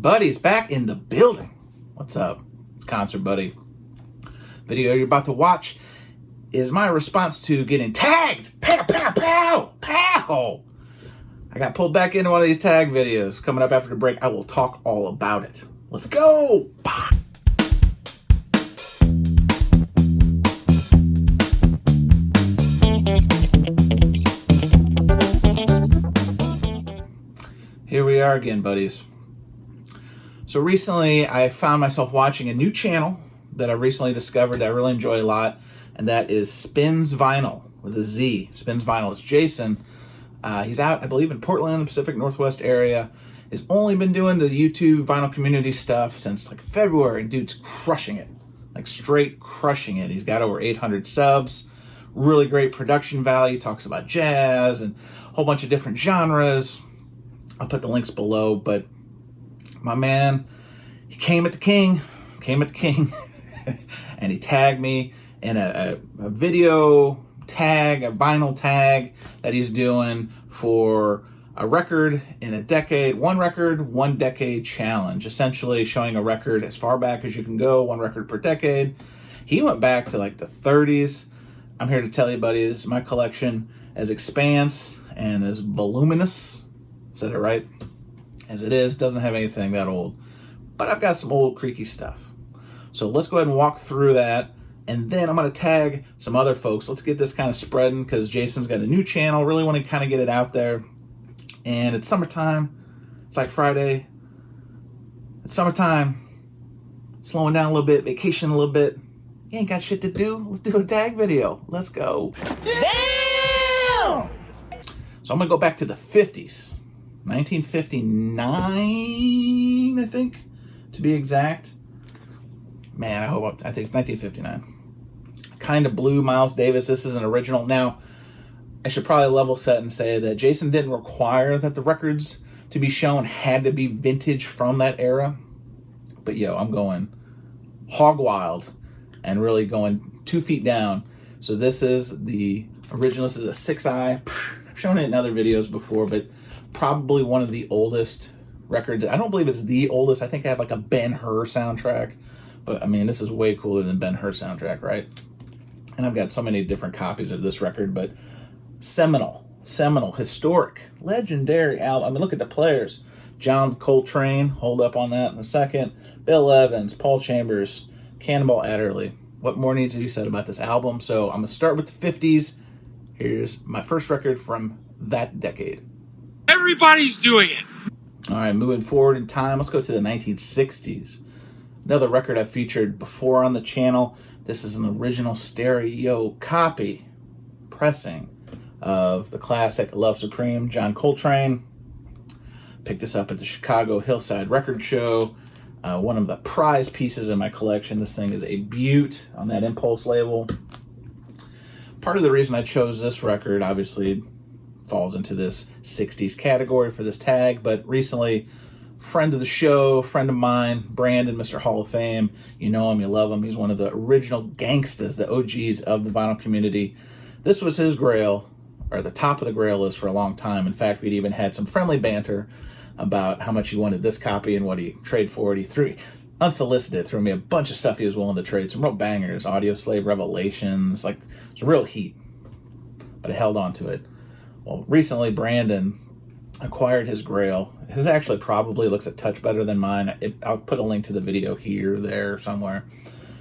Buddy's back in the building. What's up? It's Concert Buddy. Video you're about to watch is my response to getting tagged. Pow, pow, pow, pow. I got pulled back into one of these tag videos. Coming up after the break, I will talk all about it. Let's go. Bah. Here we are again, buddies. So recently I found myself watching a new channel that I recently discovered that I really enjoy a lot, and that is Spinz Vinyl with a Z. Spinz Vinyl. It's Jason. He's out, I believe, in Portland, the Pacific Northwest area. He's only been doing the YouTube vinyl community stuff since like February. Dude's crushing it, like straight crushing it. He's got over 800 subs. Really great production value. Talks about jazz and a whole bunch of different genres. I'll put the links below, but my man, he came at the king, and he tagged me in a video tag, a vinyl tag that he's doing for a record in a decade, one decade challenge, essentially showing a record as far back as you can go, one record per decade. He went back to like the 30s. I'm here to tell you, buddies, my collection as expanse and as voluminous, said it right, as it is, doesn't have anything that old, but I've got some old creaky stuff. So let's go ahead and walk through that, and then I'm going to tag some other folks. Let's get this kind of spreading, because Jason's got a new channel. Really want to kind of get it out there, and it's summertime. It's like Friday. It's summertime. Slowing down a little bit, vacation a little bit. You ain't got shit to do. Let's do a tag video. Let's go. Damn! So I'm going to go back to the 50s. 1959, I think, to be exact. Man, I think it's 1959. Kind of Blue, Miles Davis. This is an original. Now, I should probably level set and say that Jason didn't require that the records to be shown had to be vintage from that era. But yo, I'm going hog wild and really going 2 feet down. So this is the original. This is a 6i. I've shown it in other videos before, but probably one of the oldest records. I don't believe it's the oldest. I think I have like a Ben-Hur soundtrack. But I mean, this is way cooler than Ben-Hur soundtrack, right? And I've got so many different copies of this record, but seminal, historic, legendary album. I mean, look at the players. John Coltrane, hold up on that in a second. Bill Evans, Paul Chambers, Cannonball Adderley. What more needs to be said about this album? So I'm going to start with the 50s. Here's my first record from that decade. Everybody's doing it. All right, moving forward in time, let's go to the 1960s. Another record I've featured before on the channel. This is an original stereo copy pressing of the classic Love Supreme, John Coltrane. Picked this up at the Chicago Hillside Record Show. One of the prize pieces in my collection. This thing is a beaut on that Impulse label. Part of the reason I chose this record, obviously, falls into this 60s category for this tag, but recently, friend of the show, friend of mine, Brandon, Mr. Hall of Fame, you know him, you love him, he's one of the original gangstas, the OGs of the vinyl community. This was his grail, or the top of the grail list for a long time. In fact, we'd even had some friendly banter about how much he wanted this copy and what he traded for it. He threw, unsolicited, threw me a bunch of stuff he was willing to trade, some real bangers, Audio Slave Revelations, like some real heat, but I held on to it. Well, recently, Brandon acquired his grail. His actually probably looks a touch better than mine. I'll put a link to the video here, there, somewhere.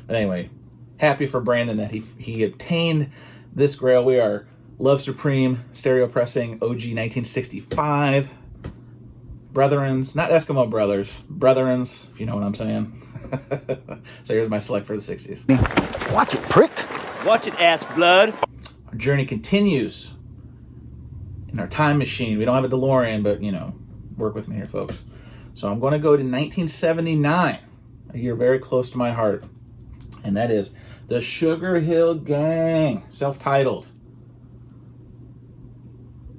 But anyway, happy for Brandon that he obtained this grail. We are Love Supreme, stereo pressing, OG 1965. Brethrens, not Eskimo Brothers, Brethrens, if you know what I'm saying. So here's my select for the 60s. Watch it, prick. Watch it, ass blood. Our journey continues in our time machine. We don't have a DeLorean, but, you know, work with me here, folks. So I'm going to go to 1979, a year very close to my heart, and that is the Sugar Hill Gang, self-titled.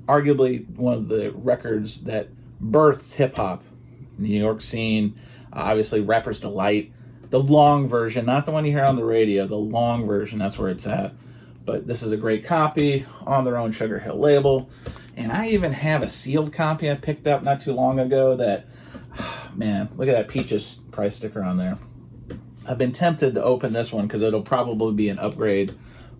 Arguably one of the records that birthed hip-hop, New York scene, obviously Rapper's Delight, the long version, not the one you hear on the radio, the long version, that's where it's at. But this is a great copy on their own Sugar Hill label. And I even have a sealed copy I picked up not too long ago that Man, look at that Peaches price sticker on there. I've been tempted to open this one because it'll probably be an upgrade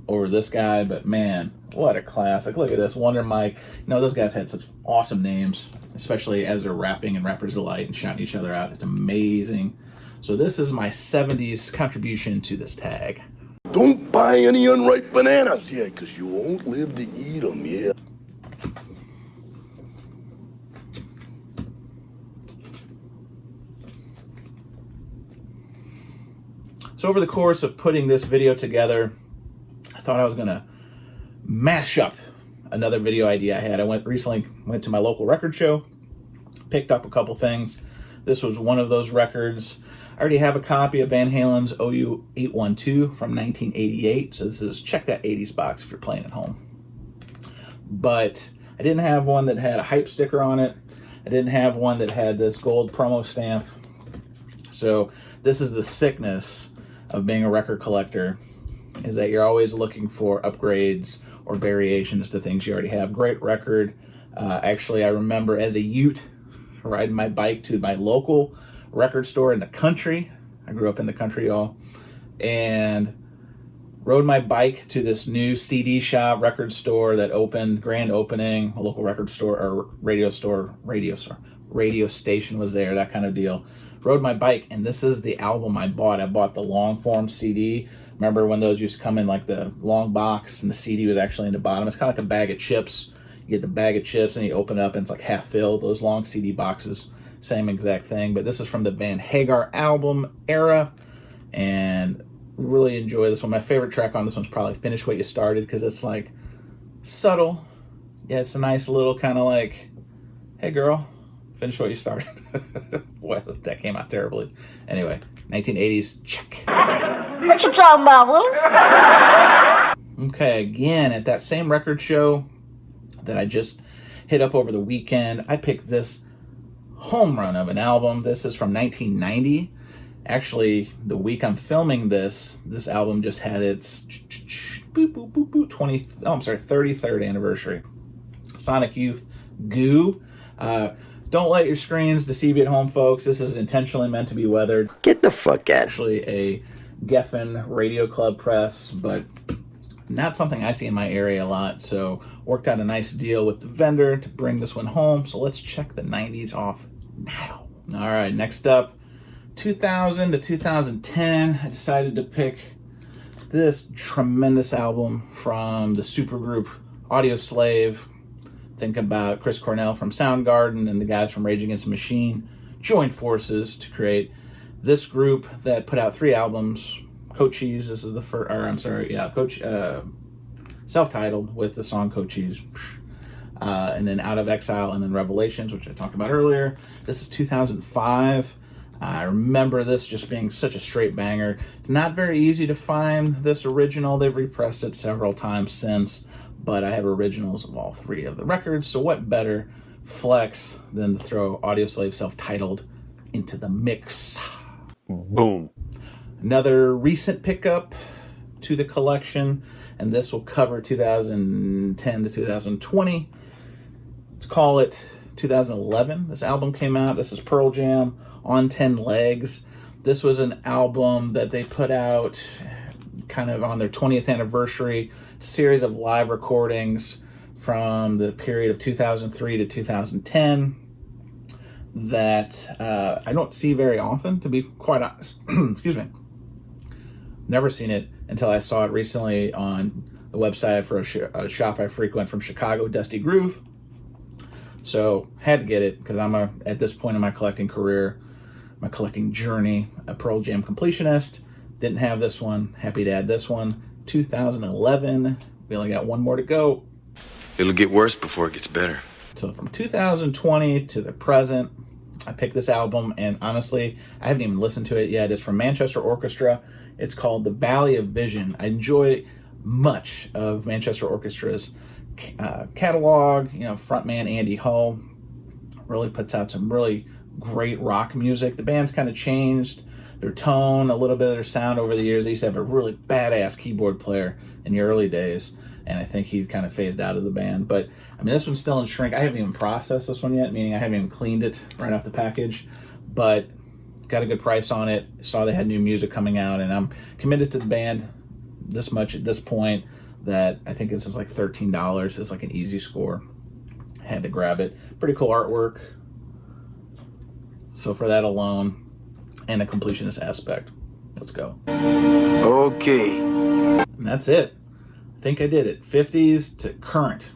over this guy, but man, what a classic. Look at this, Wonder Mike. You know, those guys had such awesome names, especially as they're rapping in Rapper's Delight and shouting each other out. It's amazing. So this is my 70s contribution to this tag. Don't buy any unripe bananas, yeah, because you won't live to eat them, yeah. So over the course of putting this video together, I thought I was going to mash up another video idea I had. I recently went to my local record show, picked up a couple things. This was one of those records. I already have a copy of Van Halen's OU 812 from 1988. So this is check that 80s box if you're playing at home. But I didn't have one that had a hype sticker on it. I didn't have one that had this gold promo stamp. So this is the sickness of being a record collector, is that you're always looking for upgrades or variations to things you already have. Great record. Actually, I remember as a Ute riding my bike to my local record store in the country. I grew up in the country, y'all. And rode my bike to this new CD shop, record store that opened, grand opening, a local record store or radio station was there, that kind of deal. Rode my bike, and this is the album I bought. I bought the long form CD. Remember when those used to come in like the long box and the CD was actually in the bottom? It's kind of like a bag of chips. You get the bag of chips and you open it up and it's like half filled. Those long CD boxes, same exact thing. But this is from the Van Hagar album era, and really enjoy this one. My favorite track on this one's probably Finish What You Started, because it's like subtle. Yeah, it's a nice little kind of like, hey girl, finish what you started. Boy, that came out terribly. Anyway, 1980s, check. What you talking about, Willis? Okay, again, at that same record show that I just hit up over the weekend, I picked this home run of an album. This is from 1990. Actually, the week I'm filming this album just had its 33rd anniversary. Sonic Youth, Goo. Don't let your screens deceive you at home, folks. This is intentionally meant to be weathered. Get the fuck out. Actually, a Geffen Radio Club press, but not something I see in my area a lot. So worked out a nice deal with the vendor to bring this one home. So let's check the 90s off now. All right, next up, 2000 to 2010. I decided to pick this tremendous album from the supergroup Audio Slave. Think about Chris Cornell from Soundgarden and the guys from Rage Against the Machine joined forces to create this group that put out 3 albums. Cochise, this is the first, self-titled with the song Cochise. And then Out of Exile and then Revelations, which I talked about earlier. This is 2005. I remember this just being such a straight banger. It's not very easy to find this original. They've repressed it several times since, but I have originals of all 3 of the records, so what better flex than to throw Audioslave self-titled into the mix. Boom. Another recent pickup to the collection, and this will cover 2010 to 2020. Let's call it 2011. This album came out. This is Pearl Jam, On 10 Legs. This was an album that they put out kind of on their 20th anniversary, series of live recordings from the period of 2003 to 2010 that I don't see very often, to be quite honest. Excuse me. Never seen it until I saw it recently on the website for a shop I frequent from Chicago, Dusty Groove. So had to get it because I'm at this point in my collecting career, my collecting journey, a Pearl Jam completionist. Didn't have this one. Happy to add this one. 2011. We only got one more to go. It'll get worse before it gets better. So from 2020 to the present, I picked this album, and honestly, I haven't even listened to it yet. It's from Manchester Orchestra. It's called The Valley of Vision. I enjoy much of Manchester Orchestra's catalog. Frontman Andy Hull really puts out some really great rock music. The band's kind of changed their tone, a little bit of their sound over the years. They used to have a really badass keyboard player in the early days, and I think he kind of phased out of the band. But, this one's still in shrink. I haven't even processed this one yet, meaning I haven't even cleaned it right off the package. but got a good price on it. Saw they had new music coming out, and I'm committed to the band this much at this point that I think this is like $13. It's like an easy score. Had to grab it. Pretty cool artwork. So for that alone, and the completionist aspect, let's go. Okay. And that's it. I think I did it. 50s to current.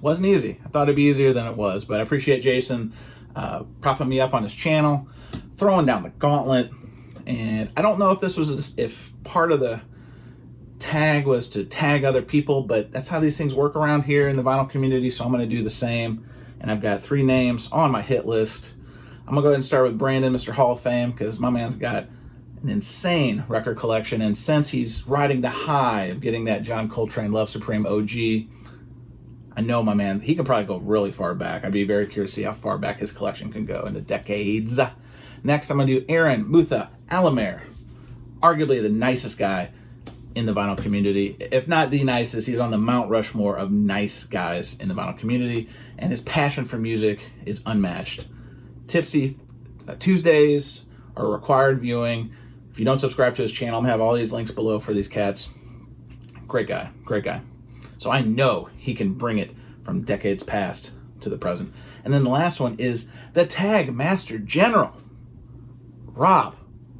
Wasn't easy. I thought it'd be easier than it was, but I appreciate Jason propping me up on his channel, throwing down the gauntlet. And I don't know if this was, if part of the tag was to tag other people, but that's how these things work around here in the vinyl community, so I'm going to do the same. And I've got 3 names on my hit list. I'm going to go ahead and start with Brandon, Mr. Hall of Fame, because my man's got an insane record collection, and since he's riding the high of getting that John Coltrane Love Supreme OG, I know my man, he can probably go really far back. I'd be very curious to see how far back his collection can go into decades. Next, I'm going to do Aaron Mutha Alamare, arguably the nicest guy in the vinyl community. If not the nicest, he's on the Mount Rushmore of nice guys in the vinyl community, and his passion for music is unmatched. Tipsy Tuesdays are required viewing. If you don't subscribe to his channel, I'm going to have all these links below for these cats. Great guy, great guy. So I know he can bring it from decades past to the present. And then the last one is the Tag Master General, Rob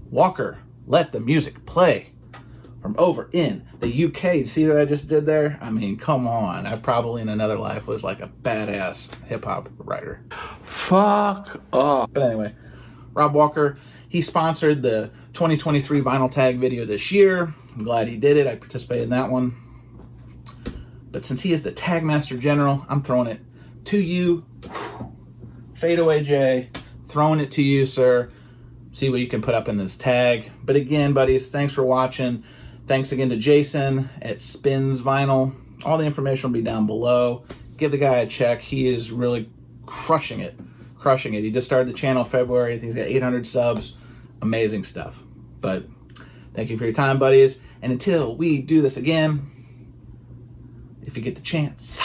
Walker. Let the music play. From over in the UK. See what I just did there? I mean, come on. I probably in another life was like a badass hip-hop writer. Fuck off. But anyway, Rob Walker, he sponsored the 2023 Vinyl Tag video this year. I'm glad he did it. I participated in that one. But since he is the Tag Master General, I'm throwing it to you. Fade Away Jay, throwing it to you, sir. See what you can put up in this tag. But again, buddies, thanks for watching. Thanks again to Jason at Spinz Vinyl. All the information will be down below. Give the guy a check. He is really crushing it. Crushing it. He just started the channel in February. I think he's got 800 subs. Amazing stuff. But thank you for your time, buddies. And until we do this again, if you get the chance,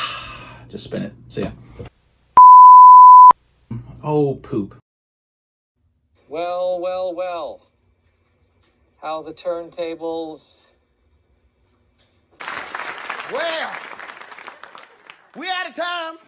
just spin it. See ya. Oh, poop. Well, well, well. How the turntables... Well, we out of time.